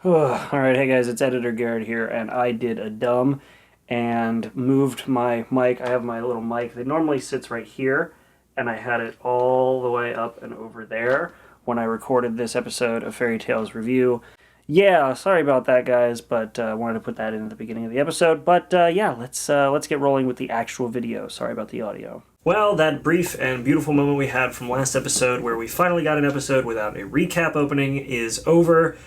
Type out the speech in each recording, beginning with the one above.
Alright, hey guys, it's Editor Garrett here, and I did a dumb and moved my mic. I have my little mic that normally sits right here, and I had it all the way up and over there when I recorded this episode of Fairy Tales Review. Yeah, sorry about that, guys, but I wanted to put that in at the beginning of the episode. But yeah, let's get rolling with the actual video. Sorry about the audio. Well, that brief and beautiful moment we had from last episode where we finally got an episode without a recap opening is over.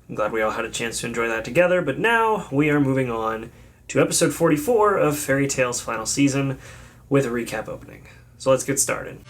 I'm glad we all had a chance to enjoy that together, but now we are moving on to episode 44 of Fairy Tale's final season with a recap opening. So let's get started.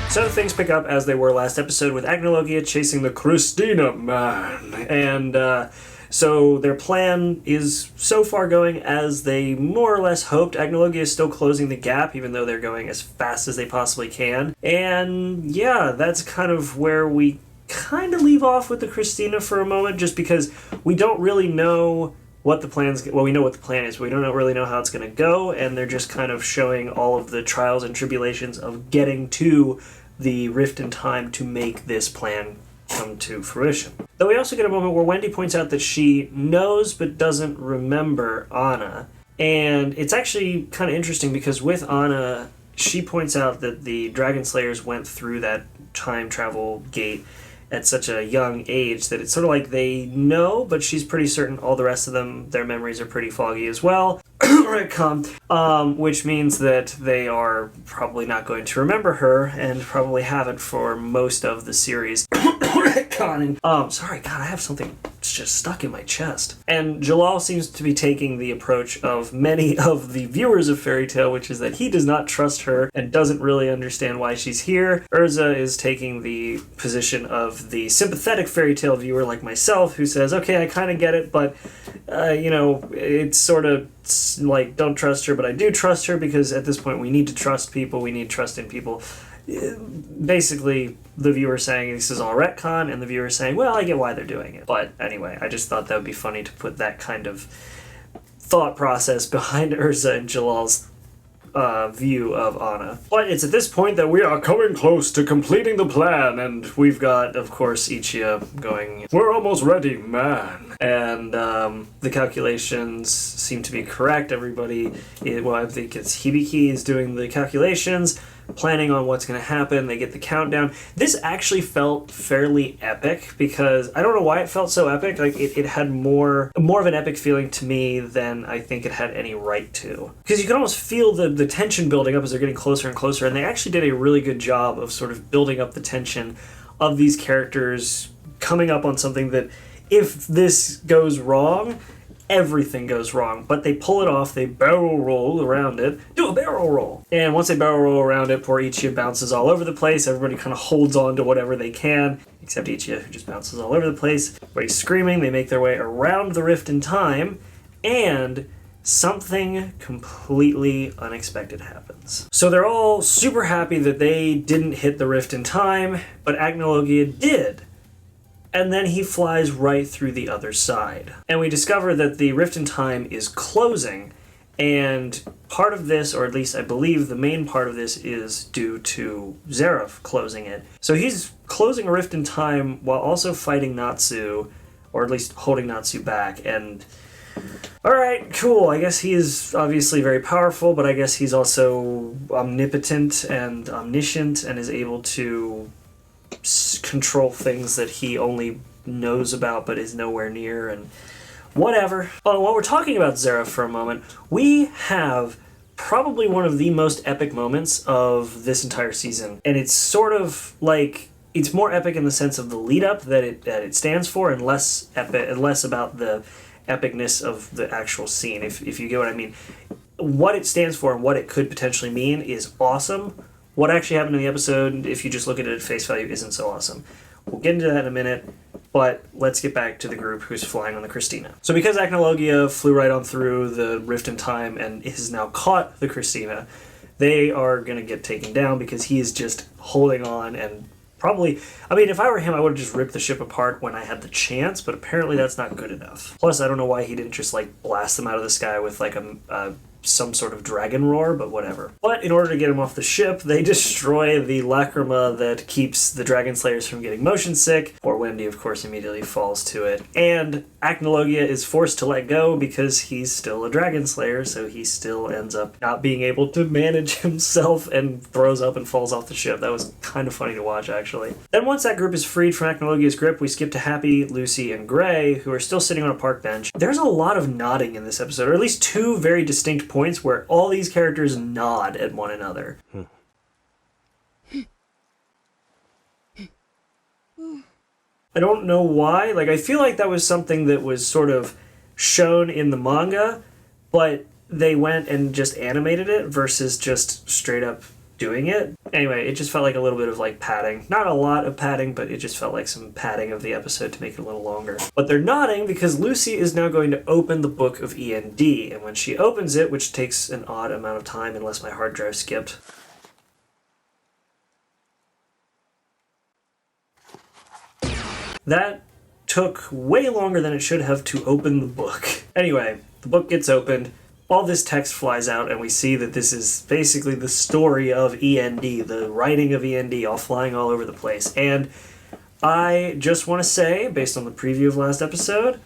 So things pick up as they were last episode with Agnologia chasing the Christina man. And so their plan is so far going as they more or less hoped. Agnologia is still closing the gap, even though they're going as fast as they possibly can. And yeah, that's kind of where we kind of leave off with the Christina for a moment, just because we don't really know what the plan's... Well, we know what the plan is, but we don't really know how it's going to go, and they're just kind of showing all of the trials and tribulations of getting to the rift in time to make this plan come to fruition. Though we also get a moment where Wendy points out that she knows but doesn't remember Anna. And it's actually kind of interesting because with Anna, she points out that the Dragon Slayers went through that time travel gate at such a young age that it's sort of like they know, but she's pretty certain all the rest of them, their memories are pretty foggy as well. Which means that they are probably not going to remember her and probably haven't for most of the series. Sorry, God, I have something just stuck in my chest. And Jalal seems to be taking the approach of many of the viewers of Fairy Tale, which is that he does not trust her and doesn't really understand why she's here. Urza is taking the position of the sympathetic Fairy Tale viewer like myself, who says, okay, I kind of get it, but, it's sort of like, don't trust her, but I do trust her because at this point we need to trust people, we need trust in people. Basically, the viewer saying this is all retcon, and the viewer saying, well, I get why they're doing it. But anyway, I just thought that would be funny to put that kind of thought process behind Urza and Jalal's view of Anna. But it's at this point that we are coming close to completing the plan, and we've got, of course, Ichia going, we're almost ready, man. And the calculations seem to be correct. Everybody, I think it's Hibiki is doing the calculations, planning on what's going to happen. They get the countdown. This actually felt fairly epic because I don't know why it felt so epic. Like it had more of an epic feeling to me than I think it had any right to. Because you can almost feel the tension building up as they're getting closer and closer, and they actually did a really good job of sort of building up the tension of these characters coming up on something that if this goes wrong, everything goes wrong, but they pull it off, they barrel roll around it, do a barrel roll. And once they barrel roll around it, poor Ichia bounces all over the place, everybody kind of holds on to whatever they can, except Ichia, who just bounces all over the place. Everybody's screaming, they make their way around the rift in time, and something completely unexpected happens. So they're all super happy that they didn't hit the rift in time, but Agnologia did. And then he flies right through the other side. And we discover that the rift in time is closing, and part of this, or at least I believe the main part of this, is due to Zeref closing it. So he's closing a rift in time while also fighting Natsu, or at least holding Natsu back, and alright, cool, I guess he is obviously very powerful, but I guess he's also omnipotent and omniscient and is able to control things that he only knows about but is nowhere near, and whatever. While we're talking about Zeref for a moment, we have probably one of the most epic moments of this entire season, and it's sort of like, it's more epic in the sense of the lead up that it stands for, and less about the epicness of the actual scene, if you get what I mean. What it stands for and what it could potentially mean is awesome. What actually happened in the episode, if you just look at it at face value, isn't so awesome. We'll get into that in a minute, but let's get back to the group who's flying on the Christina. So because Agnologia flew right on through the rift in time and has now caught the Christina, they are going to get taken down because he is just holding on and probably, I mean, if I were him, I would have just ripped the ship apart when I had the chance, but apparently that's not good enough. Plus, I don't know why he didn't just, like, blast them out of the sky with, like, a some sort of dragon roar, but whatever. But in order to get him off the ship, they destroy the lacrima that keeps the dragon slayers from getting motion sick. Poor Wendy, of course, immediately falls to it. And Acnologia is forced to let go because he's still a dragon slayer, so he still ends up not being able to manage himself and throws up and falls off the ship. That was kind of funny to watch, actually. Then once that group is freed from Acnologia's grip, we skip to Happy, Lucy, and Gray, who are still sitting on a park bench. There's a lot of nodding in this episode, or at least two very distinct points where all these characters nod at one another. I don't know why. Like, I feel like that was something that was sort of shown in the manga, but they went and just animated it versus just straight up doing it. Anyway, it just felt like a little bit of like padding. Not a lot of padding, but it just felt like some padding of the episode to make it a little longer. But they're nodding because Lucy is now going to open the Book of END, and when she opens it, which takes an odd amount of time unless my hard drive skipped, that took way longer than it should have to open the book. Anyway, the book gets opened, all this text flies out, and we see that this is basically the story of END, the writing of END, all flying all over the place. And I just want to say, based on the preview of last episode,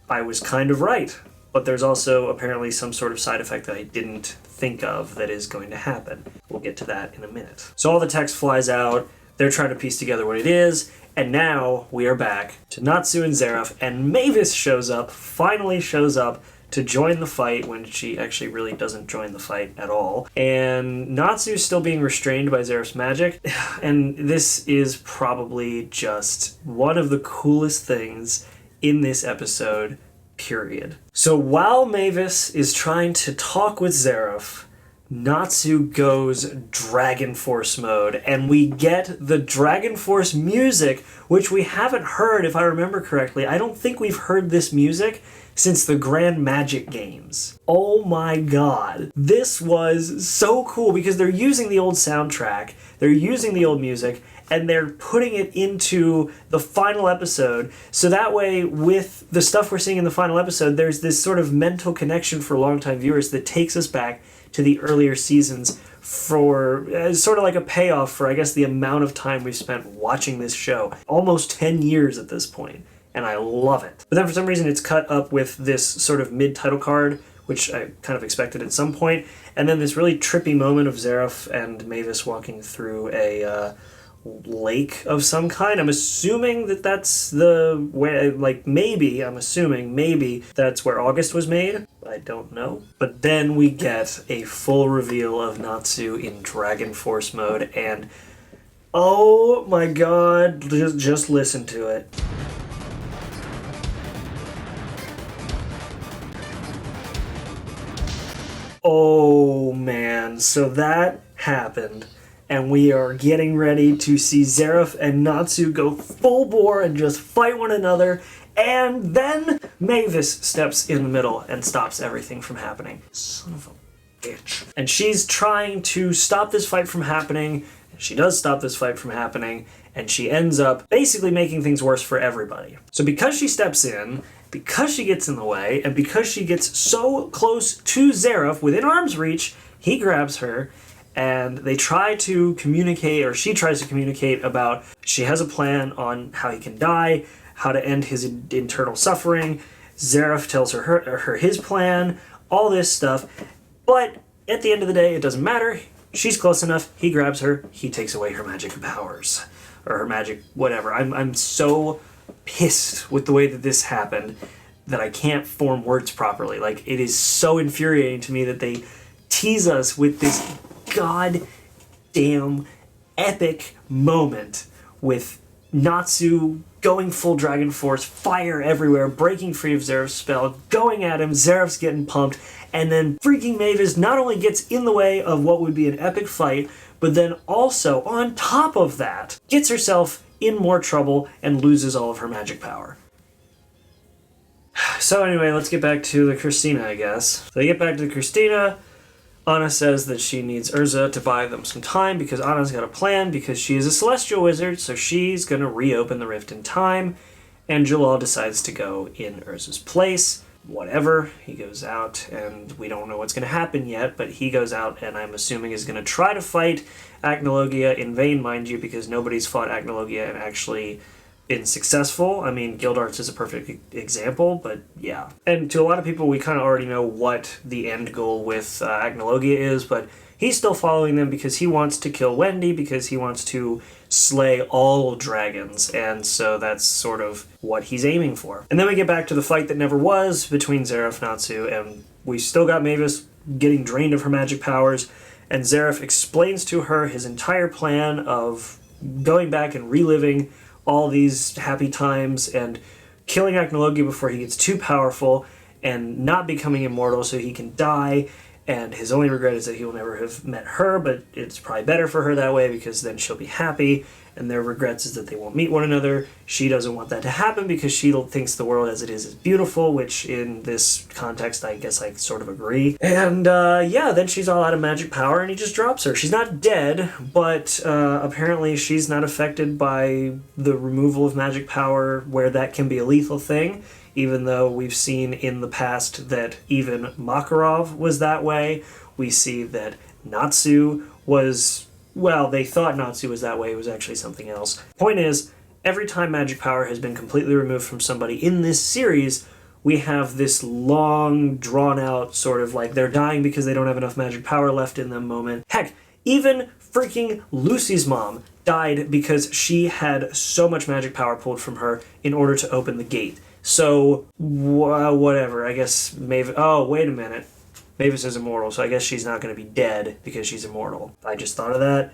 I was kind of right. But there's also apparently some sort of side effect that I didn't think of that is going to happen. We'll get to that in a minute. So all the text flies out, they're trying to piece together what it is, and now we are back to Natsu and Zeref, and Mavis finally shows up to join the fight when she actually really doesn't join the fight at all. And Natsu's still being restrained by Zeref's magic, and this is probably just one of the coolest things in this episode, period. So while Mavis is trying to talk with Zeref, Natsu goes Dragon Force mode, and we get the Dragon Force music, which we haven't heard, if I remember correctly. I don't think we've heard this music since the Grand Magic Games. Oh my god. This was so cool because they're using the old soundtrack, they're using the old music, and they're putting it into the final episode, so that way with the stuff we're seeing in the final episode, there's this sort of mental connection for longtime viewers that takes us back to the earlier seasons for sort of like a payoff for, I guess, the amount of time we've spent watching this show. Almost 10 years at this point, and I love it. But then for some reason it's cut up with this sort of mid-title card, which I kind of expected at some point, and then this really trippy moment of Zeref and Mavis walking through a lake of some kind. I'm assuming that that's the way, like maybe that's where August was made. I don't know. But then we get a full reveal of Natsu in Dragon Force mode, and oh my god, just listen to it. Oh man, so that happened. And we are getting ready to see Zeref and Natsu go full bore and just fight one another. And then Mavis steps in the middle and stops everything from happening. Son of a bitch. And she's trying to stop this fight from happening. She does stop this fight from happening. And she ends up basically making things worse for everybody. So because she steps in, because she gets in the way, and because she gets so close to Zeref, within arm's reach, he grabs her. And they try to communicate, or she tries to communicate about she has a plan on how he can die, how to end his internal suffering. Zeref tells her his plan, all this stuff. But at the end of the day, it doesn't matter. She's close enough. He grabs her. He takes away her magic powers. Or her magic whatever. I'm so pissed with the way that this happened that I can't form words properly. Like, it is so infuriating to me that they tease us with this goddamn epic moment with Natsu going full Dragon Force, fire everywhere, breaking free of Zeref's spell, going at him, Zeref's getting pumped, and then freaking Mavis not only gets in the way of what would be an epic fight, but then also, on top of that, gets herself in more trouble and loses all of her magic power. So anyway, let's get back to the Christina, I guess. So they get back to the Christina. Anna says that she needs Urza to buy them some time because Anna's got a plan because she is a celestial wizard, so she's going to reopen the rift in time, and Jalal decides to go in Urza's place. whatever. He goes out, and we don't know what's going to happen yet, but he goes out, and I'm assuming is going to try to fight Acnologia in vain, mind you, because nobody's fought Acnologia and actually been successful. I mean, Gildarts is a perfect example, but yeah. And to a lot of people, we kind of already know what the end goal with Acnologia is, but he's still following them because he wants to kill Wendy, because he wants to slay all dragons, and so that's sort of what he's aiming for. And then we get back to the fight that never was between Zeref, Natsu, and we still got Mavis getting drained of her magic powers, and Zeref explains to her his entire plan of going back and reliving all these happy times and killing Acnologia before he gets too powerful and not becoming immortal so he can die. And his only regret is that he will never have met her, but it's probably better for her that way because then she'll be happy. And their regrets is that they won't meet one another. She doesn't want that to happen because she thinks the world as it is beautiful, which in this context, I guess I sort of agree. And yeah, then she's all out of magic power and he just drops her. She's not dead, but apparently she's not affected by the removal of magic power where that can be a lethal thing, even though we've seen in the past that even Makarov was that way. We see that Natsu was... Well, they thought Natsu was that way. It was actually something else. Point is, every time magic power has been completely removed from somebody in this series, we have this long, drawn-out sort of like they're dying because they don't have enough magic power left in them moment. Heck, even freaking Lucy's mom died because she had so much magic power pulled from her in order to open the gate. So, whatever. I guess Mavis... Oh, wait a minute. Mavis is immortal, so I guess she's not going to be dead because she's immortal. I just thought of that.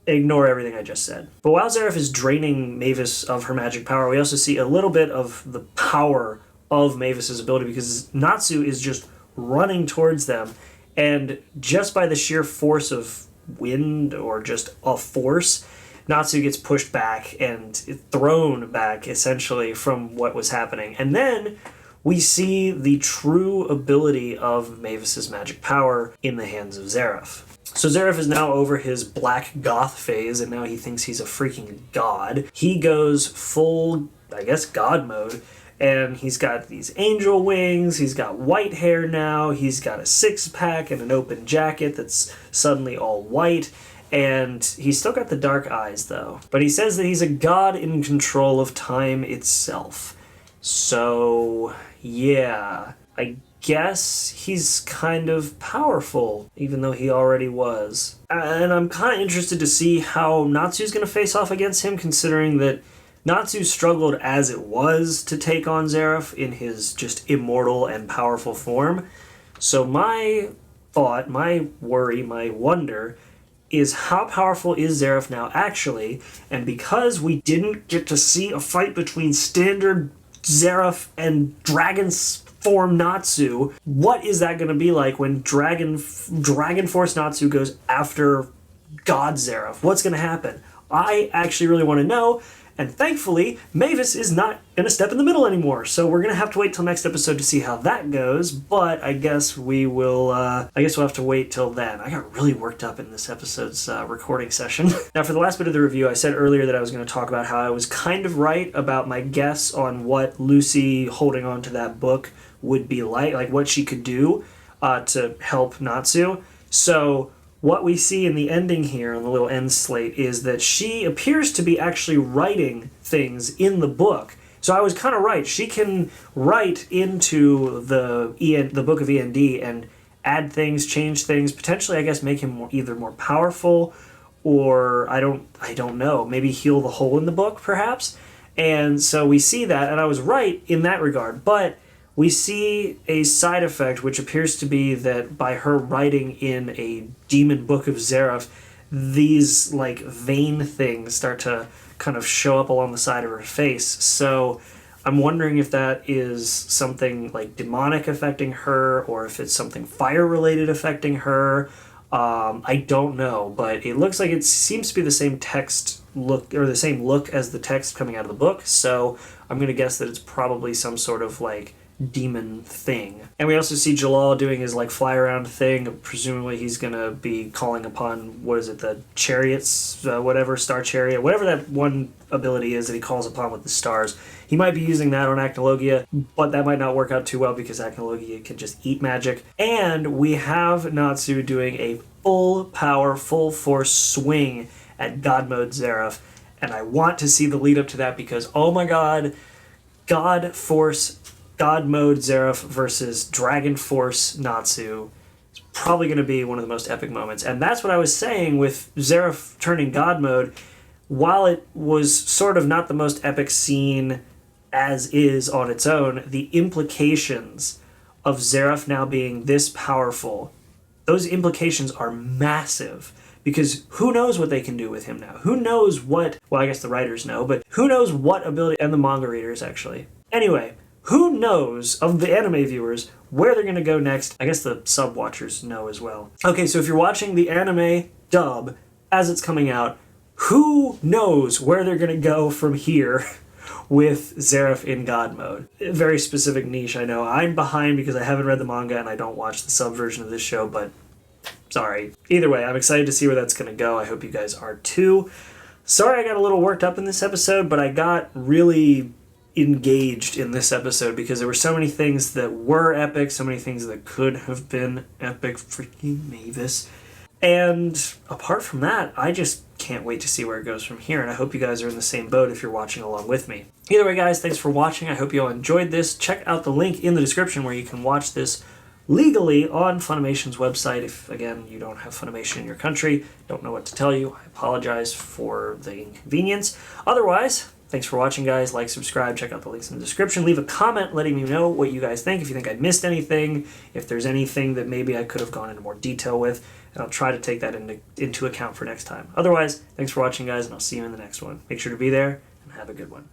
Ignore everything I just said. But while Zeref is draining Mavis of her magic power, we also see a little bit of the power of Mavis's ability because Natsu is just running towards them, and just by the sheer force of wind or just a force, Natsu gets pushed back and thrown back, essentially, from what was happening. And then we see the true ability of Mavis's magic power in the hands of Zeref. So Zeref is now over his black goth phase, and now he thinks he's a freaking god. He goes full, I guess, god mode, and he's got these angel wings, he's got white hair now, he's got a six-pack and an open jacket that's suddenly all white, and he's still got the dark eyes, though. But he says that he's a god in control of time itself. So, yeah, I guess he's kind of powerful, even though he already was. And I'm kind of interested to see how Natsu's going to face off against him, considering that Natsu struggled as it was to take on Zeref in his just immortal and powerful form. So my thought, my worry, my wonder is how powerful is Zeref now actually, and because we didn't get to see a fight between standard Zeref and Dragon Form Natsu, what is that going to be like when Dragon Force Natsu goes after God Zeref? What's going to happen? I actually really want to know, and thankfully, Mavis is not going to step in the middle anymore, so we're going to have to wait till next episode to see how that goes, but I guess we will, I guess we'll have to wait till then. I got really worked up in this episode's recording session. Now, for the last bit of the review, I said earlier that I was going to talk about how I was kind of right about my guess on what Lucy holding on to that book would be like what she could do to help Natsu. So what we see in the ending here on the little end slate is that she appears to be actually writing things in the book. So I was kind of right. She can write into the book of END and add things, change things, potentially, I guess, make him either more powerful or I don't know, maybe heal the hole in the book, perhaps. And so we see that, and I was right in that regard. But we see a side effect, which appears to be that by her writing in a demon book of Zeref, these like vein things start to kind of show up along the side of her face. So I'm wondering if that is something like demonic affecting her, or if it's something fire related affecting her. I don't know, but it looks like it seems to be the same text look, or the same look as the text coming out of the book. So I'm going to guess that it's probably some sort of like demon thing. And we also see Jalal doing his like fly around thing. Presumably he's gonna be calling upon, what is it, the chariots, whatever, star chariot, whatever that one ability is that he calls upon with the stars. He might be using that on Acnologia, but that might not work out too well because Acnologia can just eat magic. And we have Natsu doing a full power, full force swing at God Mode Zeref. And I want to see the lead up to that because, oh my god, God Force, God Mode Zeref versus Dragon Force Natsu is probably going to be one of the most epic moments. And that's what I was saying with Zeref turning God Mode. While it was sort of not the most epic scene as is on its own, the implications of Zeref now being this powerful, those implications are massive. Because who knows what they can do with him now? Who knows what, well, I guess the writers know, but who knows what ability, and the manga readers actually. Anyway, who knows, of the anime viewers, where they're going to go next? I guess the sub-watchers know as well. Okay, so if you're watching the anime dub as it's coming out, who knows where they're going to go from here with Zeref in God Mode? A very specific niche, I know. I'm behind because I haven't read the manga and I don't watch the sub version of this show, but sorry. Either way, I'm excited to see where that's going to go. I hope you guys are too. Sorry I got a little worked up in this episode, but I got really engaged in this episode because there were so many things that were epic, so many things that could have been epic. Freaking Mavis. And apart from that, I just can't wait to see where it goes from here, and I hope you guys are in the same boat if you're watching along with me. Either way, guys, thanks for watching. I hope you all enjoyed this. Check out the link in the description where you can watch this legally on Funimation's website. If, again, you don't have Funimation in your country, don't know what to tell you, I apologize for the inconvenience. Otherwise, thanks for watching, guys. Like, subscribe, check out the links in the description. Leave a comment letting me know what you guys think, if you think I missed anything, if there's anything that maybe I could have gone into more detail with, and I'll try to take that into account for next time. Otherwise, thanks for watching, guys, and I'll see you in the next one. Make sure to be there, and have a good one.